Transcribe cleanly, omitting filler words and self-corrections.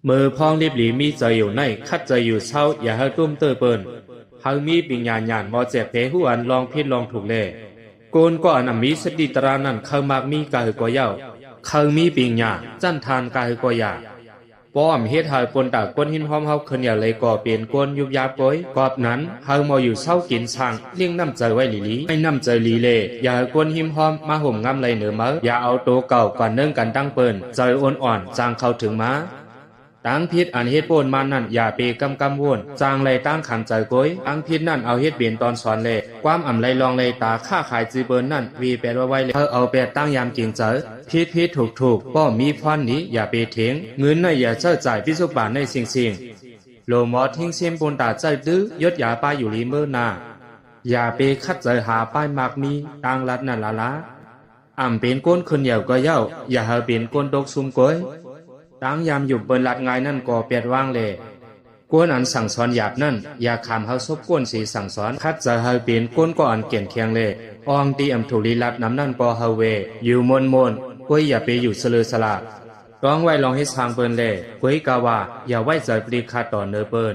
มือพองรีบหลีมีใจอยู่ในคัดใจอยู่เช้าอย่าให้ตุ้มเตอเปิ้นหากมีปิญญาญาณมอเจ็บเพหัวอันลองพิษลองถูกเล่โกนก็อันมีสติตรานั่นเขามากมีกาหือกว่าเย้าเขามีปิญญาจันทานกาหือกว่ายาป้อมเฮ็ดให้ปนตากวนหินหอมเฮาขึ้นอย่าเลยก่อเปลี่ยนกวนยุบยาป่อยกอบนั้นเฮามาอยู่เศร้ากินช่างเลี้ยงน้ำใจไว้หลีไม่น้ำใจลีเล่อย่าให้กวนหิมหอมมาห่มงำเลยเหนือมืออย่าเอาโตเก่าก่อนเนื่องกันตั้งเปิ้นใจอ่อนๆจางเข้าถึงมาตั้งพิษอันเฮ็ดโปนมานั่นอย่าเปกำวนจางเลยตั้งขันใจก้อยตั้งพิษนั่นเอาเฮ็ดเปลี่ยนตอนสอนเลยความอ่ำเลยลองเลยตาค่าขายจีเบิ้นนั่นวีแปลว่าไว้เลยเอาแปดตั้งยามกินเจอพิษถูกป้อมีพรนี้อย่าเปเถียงเงินน่ะอย่าเจ้าจ่ายพิสุบานในสิ่งโลหมอทิ้งเสียมปนตาใจดื้อยศยาป้าอยู่ลีเมื่อนาอย่าเปคัดใจหาป้ายมากมีตั้งรัดนั่นละอ่ำเป็นก้นคนเหย่าก็เย้าอย่าหาเป็นก้นตกซุ่มก้อยตั้งยามอยู่บนหลัดไงนั่นก็เปียดว่างเลยกวนอันสั่งสอนหยาบนั่นอย่าขามเฮาซบกวนสีสั่งสอนคัดจะเฮาเป็นกวนก็อันเกียนเคียงเลยอองตีอำถูลีลัดน้ำนั่นก็เฮาเวอยู่มนก้อยอย่าไปอยู่เสลือสลาร้องไว้ลองให้ทางเปิ้นเลยก้อยกาว่าอย่าไว้ใจปรีคาต่อเนอเปิ้น